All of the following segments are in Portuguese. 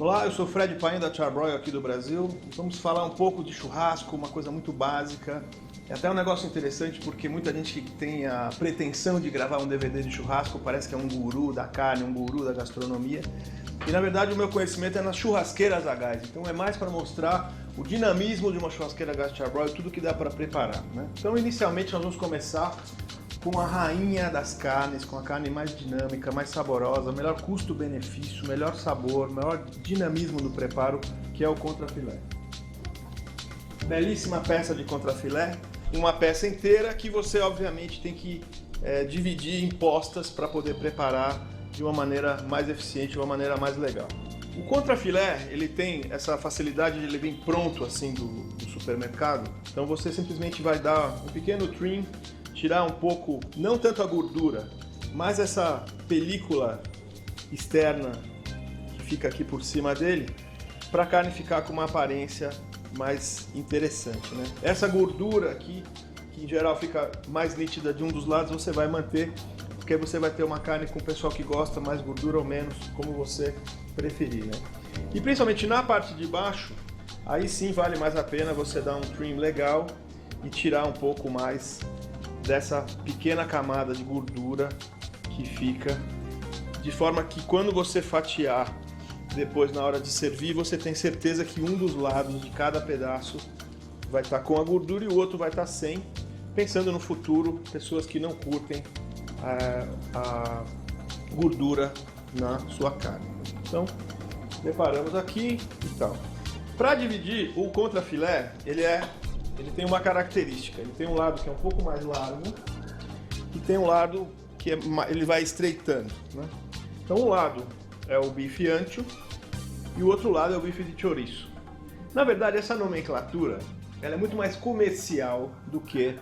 Olá, eu sou o Fred Paim da Charbroil aqui do Brasil. Vamos falar um pouco de churrasco, uma coisa muito básica. É até um negócio interessante porque muita gente que tem a pretensão de gravar um DVD de churrasco parece que é um guru da carne, um guru da gastronomia. E na verdade o meu conhecimento é nas churrasqueiras a gás, então é mais para mostrar o dinamismo de uma churrasqueira a gás Charbroil, tudo que dá para preparar, né? Então inicialmente nós vamos começar com a rainha das carnes, com a carne mais dinâmica, mais saborosa, melhor custo-benefício, melhor sabor, maior dinamismo do preparo, que é o contrafilé. Belíssima peça de contrafilé, uma peça inteira que você obviamente tem que dividir em postas para poder preparar de uma maneira mais eficiente, de uma maneira mais legal. O contrafilé, ele tem essa facilidade de ele vir pronto assim do supermercado, então você simplesmente vai dar um pequeno trim, tirar um pouco, não tanto a gordura, mas essa película externa que fica aqui por cima dele, para a carne ficar com uma aparência mais interessante, né? Essa gordura aqui, que em geral fica mais nítida de um dos lados, você vai manter, porque aí você vai ter uma carne com o pessoal que gosta mais gordura ou menos, como você preferir, né? E principalmente na parte de baixo, aí sim vale mais a pena você dar um trim legal e tirar um pouco mais dessa pequena camada de gordura que fica, de forma que quando você fatiar depois na hora de servir, você tem certeza que um dos lados de cada pedaço vai estar com a gordura e o outro vai estar sem, pensando no futuro, pessoas que não curtem a gordura na sua carne. Então, preparamos aqui e tal. Para dividir, o contrafilé, ele tem uma característica, ele tem um lado que é um pouco mais largo e tem um lado que ele vai estreitando, né? Então um lado é o bife ancho e o outro lado é o bife de chouriço. Na verdade essa nomenclatura ela é muito mais comercial do que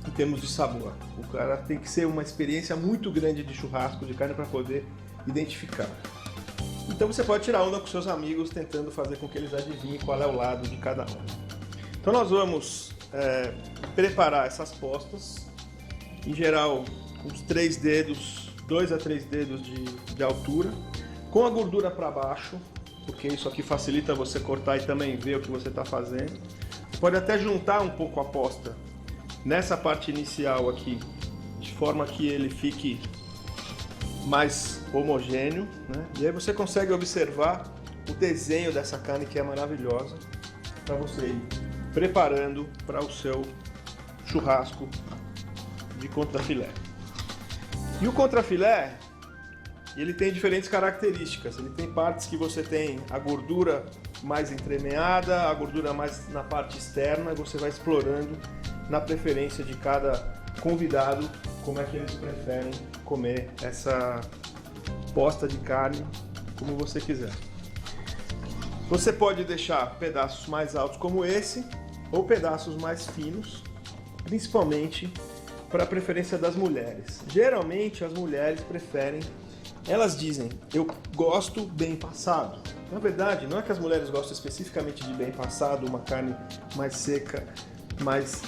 em termos de sabor. O cara tem que ser uma experiência muito grande de churrasco de carne para poder identificar. Então você pode tirar onda com seus amigos tentando fazer com que eles adivinhem qual é o lado de cada um. Então nós vamos preparar essas postas, em geral uns 3 dedos, 2 a 3 dedos de altura, com a gordura para baixo, porque isso aqui facilita você cortar e também ver o que você está fazendo. Você pode até juntar um pouco a posta nessa parte inicial aqui, de forma que ele fique mais homogêneo, né? E aí você consegue observar o desenho dessa carne que é maravilhosa para você ir preparando para o seu churrasco de contrafilé. E o contrafilé, ele tem diferentes características. Ele tem partes que você tem a gordura mais entremeada, a gordura mais na parte externa, e você vai explorando na preferência de cada convidado como é que eles preferem comer essa posta de carne, como você quiser. Você pode deixar pedaços mais altos como esse, ou pedaços mais finos, principalmente para a preferência das mulheres. Geralmente as mulheres preferem, elas dizem, eu gosto bem passado. Na verdade, não é que as mulheres gostam especificamente de bem passado, uma carne mais seca, mais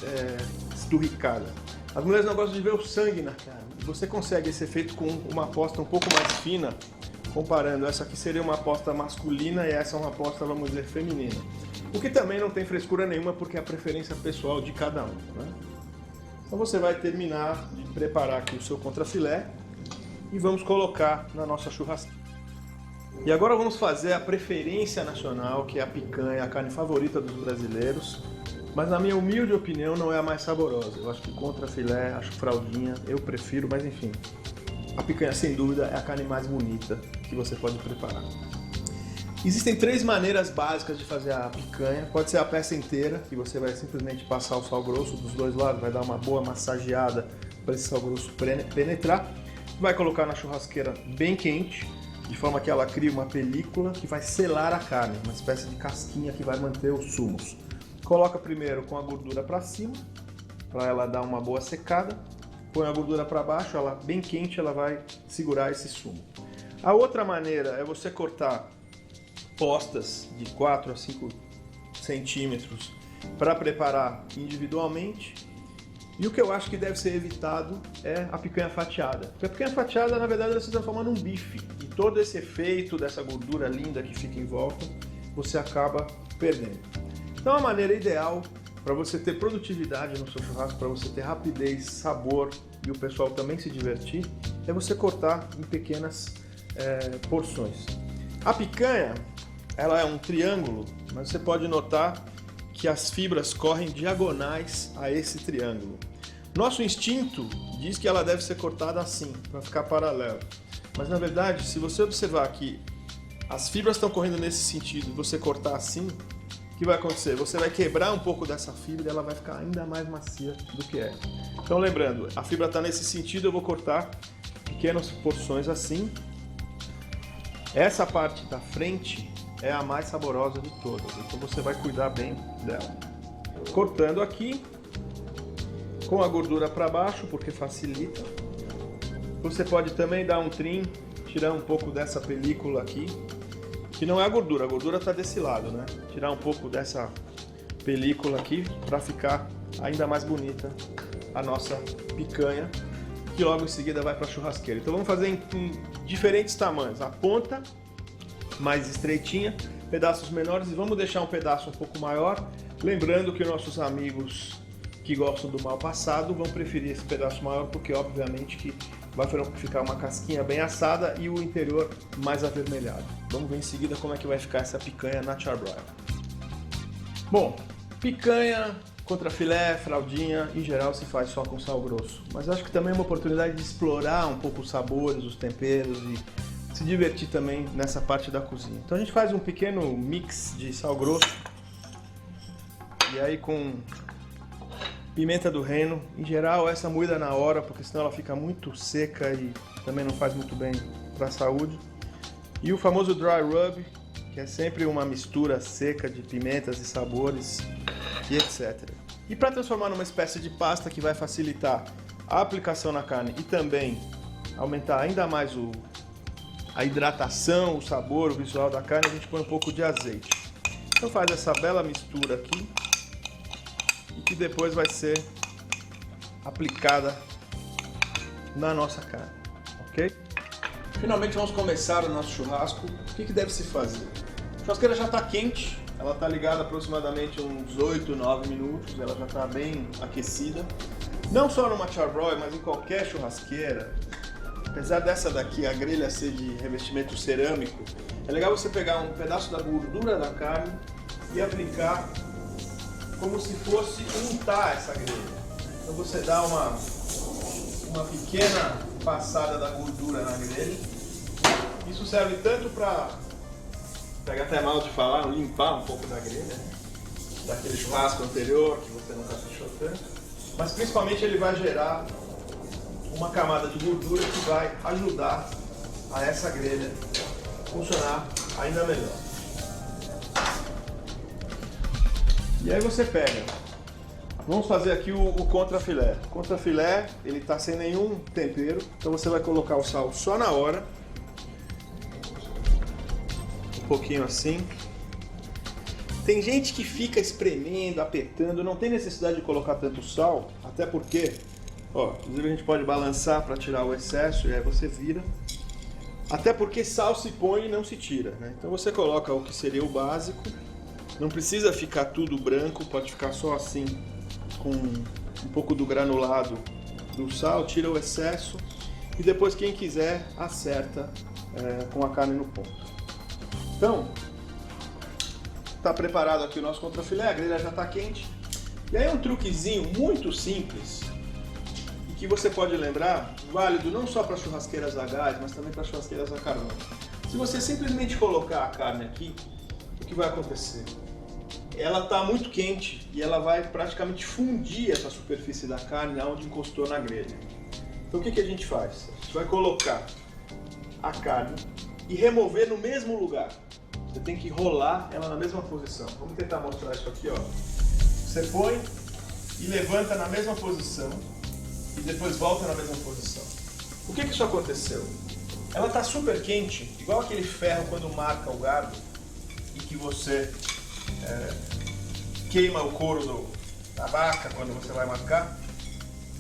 esturricada. As mulheres não gostam de ver o sangue na carne. Você consegue esse efeito com uma posta um pouco mais fina, comparando, essa aqui seria uma aposta masculina e essa é uma aposta, vamos dizer, feminina. O que também não tem frescura nenhuma, porque é a preferência pessoal de cada um, né? Então você vai terminar de preparar aqui o seu contrafilé e vamos colocar na nossa churrasqueira. E agora vamos fazer a preferência nacional, que é a picanha, a carne favorita dos brasileiros, mas na minha humilde opinião não é a mais saborosa. Eu acho que contrafilé, acho fraldinha, eu prefiro, mas enfim. A picanha, sem dúvida, é a carne mais bonita que você pode preparar. Existem 3 maneiras básicas de fazer a picanha. Pode ser a peça inteira, que você vai simplesmente passar o sal grosso dos dois lados, vai dar uma boa massageada para esse sal grosso penetrar. vai colocar na churrasqueira bem quente, de forma que ela crie uma película que vai selar a carne, uma espécie de casquinha que vai manter os sumos. Coloca primeiro com a gordura para cima, para ela dar uma boa secada. Põe a gordura para baixo, ela bem quente, ela vai segurar esse sumo. A outra maneira é você cortar postas de 4 a 5 centímetros para preparar individualmente. E o que eu acho que deve ser evitado é a picanha fatiada. Porque a picanha fatiada, na verdade, ela se transforma num bife. E todo esse efeito dessa gordura linda que fica em volta, você acaba perdendo. Então a maneira ideal para você ter produtividade no seu churrasco, para você ter rapidez, sabor e o pessoal também se divertir, é você cortar em pequenas porções. A picanha, ela é um triângulo, mas você pode notar que as fibras correm diagonais a esse triângulo. Nosso instinto diz que ela deve ser cortada assim, para ficar paralela. Mas na verdade, se você observar que as fibras estão correndo nesse sentido e você cortar assim, o que vai acontecer? Você vai quebrar um pouco dessa fibra e ela vai ficar ainda mais macia do que é. Então lembrando, a fibra está nesse sentido, eu vou cortar pequenas porções assim. Essa parte da frente é a mais saborosa de todas, então você vai cuidar bem dela. Cortando aqui, com a gordura para baixo, porque facilita. Você pode também dar um trim, tirar um pouco dessa película aqui, que não é a gordura está desse lado, né? Tirar um pouco dessa película aqui para ficar ainda mais bonita a nossa picanha, que logo em seguida vai para a churrasqueira. Então vamos fazer em diferentes tamanhos. A ponta mais estreitinha, pedaços menores, e vamos deixar um pedaço um pouco maior, lembrando que nossos amigos que gostam do mal passado vão preferir esse pedaço maior, porque obviamente que vai ficar uma casquinha bem assada e o interior mais avermelhado. Vamos ver em seguida como é que vai ficar essa picanha na charbroil. Bom, picanha, contrafilé, fraldinha, em geral se faz só com sal grosso, mas acho que também é uma oportunidade de explorar um pouco os sabores, os temperos e se divertir também nessa parte da cozinha. Então a gente faz um pequeno mix de sal grosso e aí com pimenta do reino, em geral essa moída na hora, porque senão ela fica muito seca e também não faz muito bem para a saúde. E o famoso dry rub, que é sempre uma mistura seca de pimentas e sabores e etc. E para transformar numa espécie de pasta que vai facilitar a aplicação na carne e também aumentar ainda mais a hidratação, o sabor, o visual da carne, a gente põe um pouco de azeite. Então faz essa bela mistura aqui e que depois vai ser aplicada na nossa carne, ok? Finalmente vamos começar o nosso churrasco. O que deve se fazer? A churrasqueira já está quente, ela está ligada aproximadamente uns 8, 9 minutos, ela já está bem aquecida. Não só numa charbroil, mas em qualquer churrasqueira. Apesar dessa daqui, a grelha ser de revestimento cerâmico, é legal você pegar um pedaço da gordura da carne e aplicar como se fosse untar essa grelha. Então você dá uma pequena passada da gordura na grelha. Isso serve tanto para, pega até mal de falar, limpar um pouco da grelha, né? Daquele churrasco anterior que você não caprichou tanto, mas principalmente ele vai gerar uma camada de gordura que vai ajudar a essa grelha funcionar ainda melhor. E aí você pega, vamos fazer aqui o contrafilé. O contrafilé, ele está sem nenhum tempero, então você vai colocar o sal só na hora, um pouquinho assim. Tem gente que fica espremendo, apertando, não tem necessidade de colocar tanto sal, até porque, ó, inclusive a gente pode balançar para tirar o excesso e aí você vira. Até porque sal se põe e não se tira, né? Então você coloca o que seria o básico, não precisa ficar tudo branco, pode ficar só assim, com um pouco do granulado do sal, tira o excesso e depois quem quiser acerta com a carne no ponto. Então, está preparado aqui o nosso contrafilé, a grelha já está quente. E aí um truquezinho muito simples e que você pode lembrar, válido não só para churrasqueiras a gás, mas também para churrasqueiras a carvão. Se você simplesmente colocar a carne aqui, o que vai acontecer? Ela está muito quente e ela vai praticamente fundir essa superfície da carne onde encostou na grelha. Então o que a gente faz? A gente vai colocar a carne e remover no mesmo lugar. Você tem que rolar ela na mesma posição. Vamos tentar mostrar isso aqui, ó. Você põe e levanta na mesma posição e depois volta na mesma posição. Por que isso aconteceu? Ela está super quente, igual aquele ferro quando marca o gado e que você queima o couro da vaca quando você vai marcar.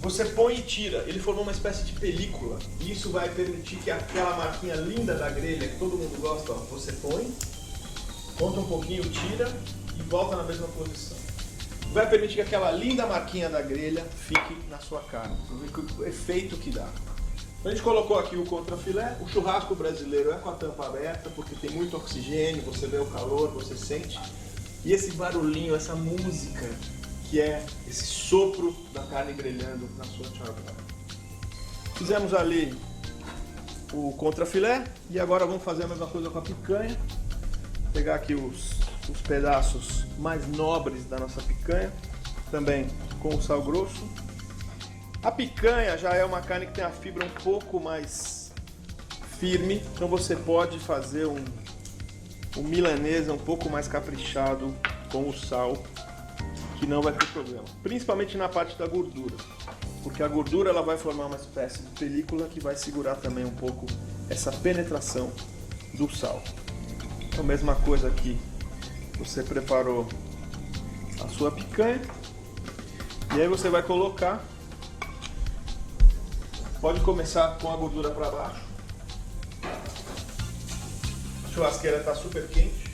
Você põe e tira, ele formou uma espécie de película e isso vai permitir que aquela marquinha linda da grelha que todo mundo gosta, ó, você põe, conta um pouquinho, tira e volta na mesma posição. Vai permitir que aquela linda marquinha da grelha fique na sua carne. Você vê o efeito que dá. A gente colocou aqui o contrafilé. O churrasco brasileiro é com a tampa aberta porque tem muito oxigênio, você vê o calor, você sente. E esse barulhinho, essa música, que é esse sopro da carne grelhando na sua charbroil. Fizemos ali o contrafilé e agora vamos fazer a mesma coisa com a picanha. Vou pegar aqui os pedaços mais nobres da nossa picanha, também com o sal grosso. A picanha já é uma carne que tem a fibra um pouco mais firme, então você pode fazer um milanesa um pouco mais caprichado com o sal, que não vai ter problema, principalmente na parte da gordura, porque a gordura ela vai formar uma espécie de película que vai segurar também um pouco essa penetração do sal. Então, mesma coisa aqui, você preparou a sua picanha e aí você vai colocar, pode começar com a gordura para baixo, a churrasqueira está super quente.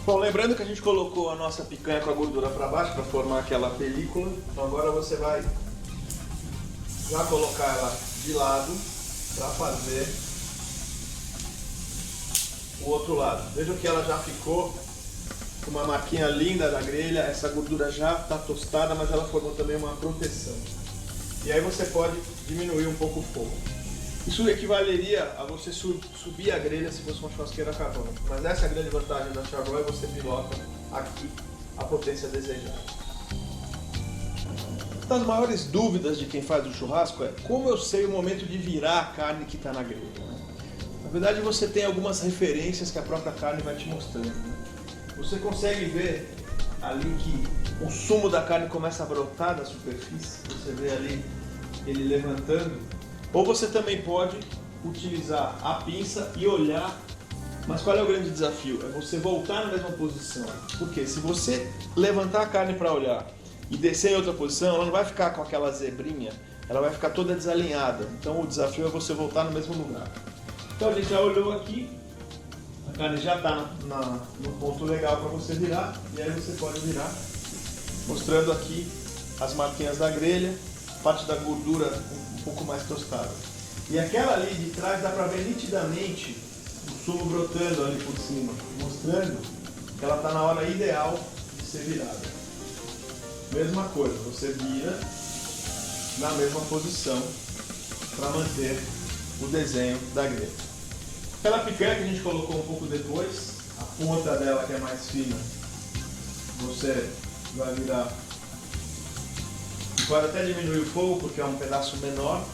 Bom, lembrando que a gente colocou a nossa picanha com a gordura para baixo para formar aquela película, então agora você vai já colocar ela de lado para fazer o outro lado. Veja que ela já ficou com uma marquinha linda da grelha, essa gordura já está tostada, mas ela formou também uma proteção. E aí você pode diminuir um pouco o fogo. Isso equivaleria a você subir a grelha se fosse uma churrasqueira a carvão. Mas essa é a grande vantagem da charbroil, você pilota aqui a potência desejada. Uma das maiores dúvidas de quem faz o churrasco é como eu sei o momento de virar a carne que está na grelha. Na verdade você tem algumas referências que a própria carne vai te mostrando. Você consegue ver ali que o sumo da carne começa a brotar da superfície, você vê ali ele levantando. Ou você também pode utilizar a pinça e olhar, mas qual é o grande desafio? É você voltar na mesma posição. Porque se você levantar a carne para olhar e descer em outra posição, ela não vai ficar com aquela zebrinha, ela vai ficar toda desalinhada. Então o desafio é você voltar no mesmo lugar. Então a gente já olhou aqui, a carne já está no ponto legal para você virar, e aí você pode virar, mostrando aqui as marquinhas da grelha, parte da gordura um pouco mais tostada. E aquela ali de trás dá para ver nitidamente o sumo brotando ali por cima, mostrando que ela está na hora ideal de ser virada. Mesma coisa, você vira na mesma posição para manter o desenho da grelha. Aquela picanha que a gente colocou um pouco depois, a ponta dela que é mais fina, você vai virar. Pode até diminuir o fogo porque é um pedaço menor.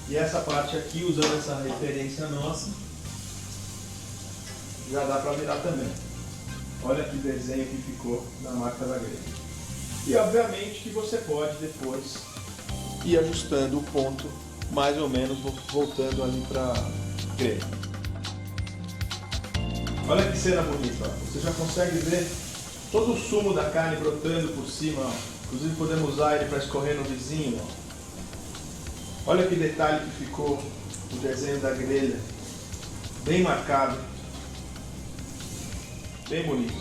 E essa parte aqui, usando essa referência nossa, já dá para virar também. Olha que desenho que ficou na marca da grelha. E obviamente que você pode depois ir ajustando o ponto, mais ou menos voltando ali para a grelha. Olha que cena bonita, ó. Você já consegue ver todo o sumo da carne brotando por cima, ó. Inclusive podemos usar ele para escorrer no vizinho. Ó. Olha que detalhe que ficou o desenho da grelha, bem marcado, bem bonito.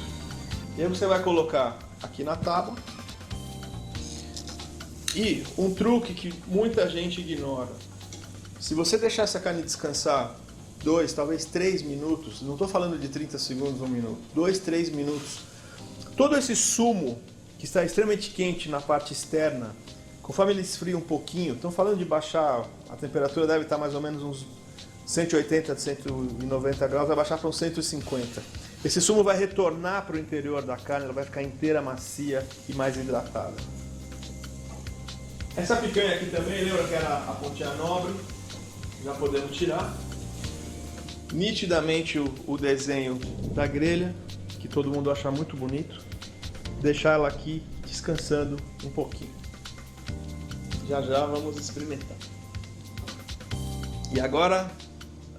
E aí você vai colocar aqui na tábua. E um truque que muita gente ignora: se você deixar essa carne descansar 2, talvez 3 minutos, não estou falando de 30 segundos, 1 minuto, 2, 3 minutos, todo esse sumo que está extremamente quente na parte externa, conforme ele esfria um pouquinho, estão falando de baixar, a temperatura deve estar mais ou menos uns 180, 190 graus, vai baixar para uns 150. Esse sumo vai retornar para o interior da carne, ela vai ficar inteira, macia e mais hidratada. Essa picanha aqui também, lembra que era a pontinha nobre? Já podemos tirar. Nitidamente o desenho da grelha, que todo mundo acha muito bonito. Deixar ela aqui descansando um pouquinho. Já já vamos experimentar. E agora,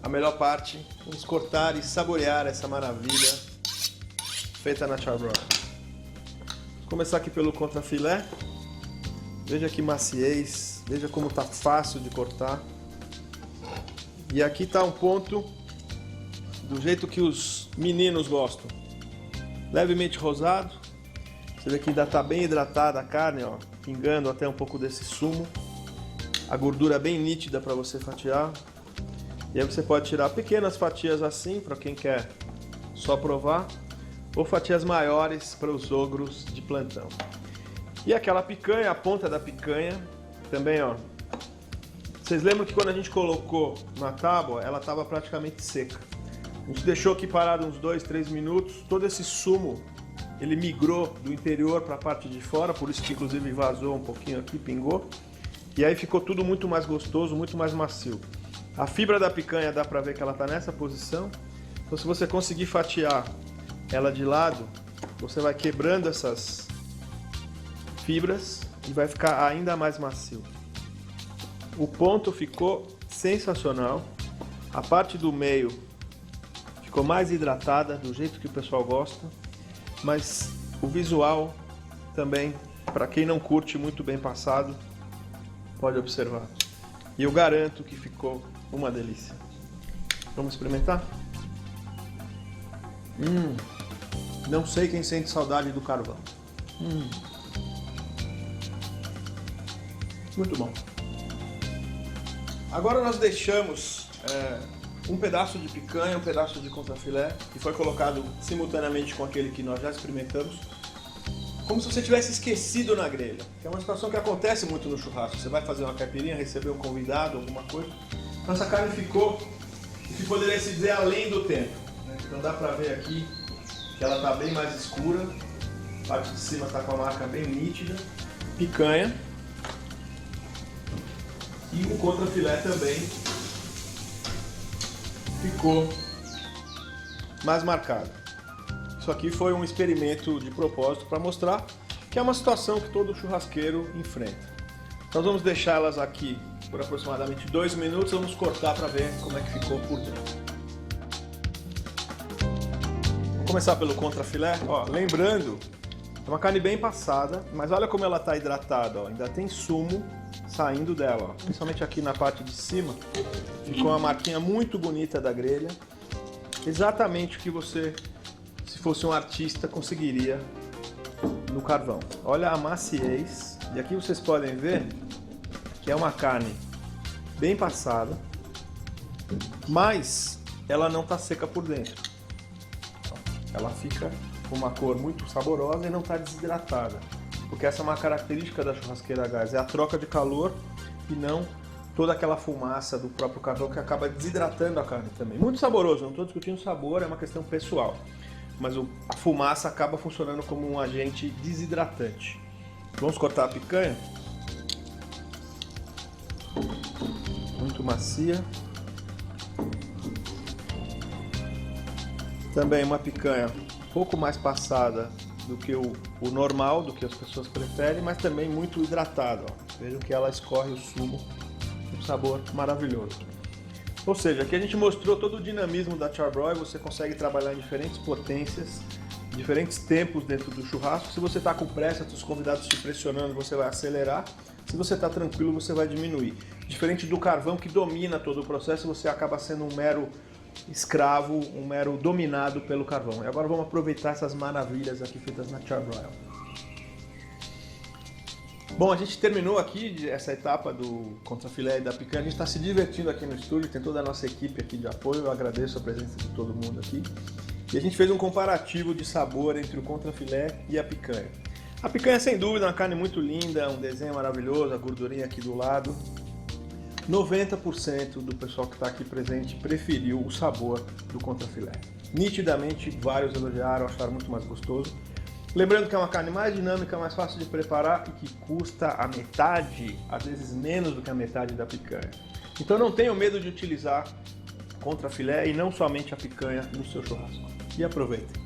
a melhor parte, vamos cortar e saborear essa maravilha feita na charbroil. Vou começar aqui pelo contrafilé. Veja que maciez, veja como está fácil de cortar. E aqui está um ponto do jeito que os meninos gostam. Levemente rosado. Você vê que ainda está bem hidratada a carne, ó, pingando até um pouco desse sumo. A gordura bem nítida para você fatiar. E aí você pode tirar pequenas fatias assim, para quem quer só provar, ou fatias maiores para os ogros de plantão. E aquela picanha, a ponta da picanha, também, ó. Vocês lembram que quando a gente colocou na tábua, ela estava praticamente seca. A gente deixou aqui parado uns 2, 3 minutos, todo esse sumo, ele migrou do interior para a parte de fora, por isso que inclusive vazou um pouquinho aqui, pingou. E aí ficou tudo muito mais gostoso, muito mais macio. A fibra da picanha dá para ver que ela está nessa posição. Então se você conseguir fatiar ela de lado, você vai quebrando essas fibras e vai ficar ainda mais macio. O ponto ficou sensacional. A parte do meio ficou mais hidratada, do jeito que o pessoal gosta. Mas o visual também, para quem não curte muito bem passado, pode observar. E eu garanto que ficou uma delícia. Vamos experimentar? Não sei quem sente saudade do carvão. Muito bom. Agora nós deixamos um pedaço de picanha, um pedaço de contrafilé, que foi colocado simultaneamente com aquele que nós já experimentamos, como se você tivesse esquecido na grelha, que é uma situação que acontece muito no churrasco. Você vai fazer uma caipirinha, receber um convidado, alguma coisa, então essa carne ficou, que poderia se dizer, além do tempo, né? Então dá pra ver aqui que ela está bem mais escura, a parte de cima está com a marca bem nítida, picanha, e o contrafilé também ficou mais marcado. Isso aqui foi um experimento de propósito para mostrar que é uma situação que todo churrasqueiro enfrenta. Nós vamos deixar elas aqui por aproximadamente 2 minutos, vamos cortar para ver como é que ficou por dentro. Vamos começar pelo contrafilé. Ó, lembrando, é uma carne bem passada, mas olha como ela está hidratada, ó. Ainda tem sumo saindo dela, ó. Principalmente aqui na parte de cima. Ficou uma marquinha muito bonita da grelha. Exatamente o que você, se fosse um artista, conseguiria no carvão. Olha a maciez. E aqui vocês podem ver que é uma carne bem passada, mas ela não está seca por dentro. Ela fica com uma cor muito saborosa e não está desidratada. Porque essa é uma característica da churrasqueira a gás, é a troca de calor e não toda aquela fumaça do próprio carvão que acaba desidratando a carne também. Muito saboroso, não estou discutindo sabor, é uma questão pessoal. Mas a fumaça acaba funcionando como um agente desidratante. Vamos cortar a picanha. Muito macia. Também uma picanha um pouco mais passada do que o normal, do que as pessoas preferem, mas também muito hidratada. Ó. Vejam que ela escorre o sumo, um sabor maravilhoso. Ou seja, aqui a gente mostrou todo o dinamismo da charbroil, você consegue trabalhar em diferentes potências, diferentes tempos dentro do churrasco. Se você está com pressa, os convidados te pressionando, você vai acelerar. Se você está tranquilo, você vai diminuir. Diferente do carvão que domina todo o processo, você acaba sendo um mero escravo, um mero dominado pelo carvão. E agora vamos aproveitar essas maravilhas aqui feitas na charbroil. Bom, a gente terminou aqui essa etapa do contrafilé e da picanha. A gente está se divertindo aqui no estúdio, tem toda a nossa equipe aqui de apoio. Eu agradeço a presença de todo mundo aqui. E a gente fez um comparativo de sabor entre o contrafilé e a picanha. A picanha, sem dúvida, é uma carne muito linda, um desenho maravilhoso, a gordurinha aqui do lado. 90% do pessoal que está aqui presente preferiu o sabor do contrafilé. Nitidamente, vários elogiaram, acharam muito mais gostoso. Lembrando que é uma carne mais dinâmica, mais fácil de preparar e que custa a metade, às vezes menos do que a metade da picanha. Então não tenham medo de utilizar contrafilé e não somente a picanha no seu churrasco. E aproveitem!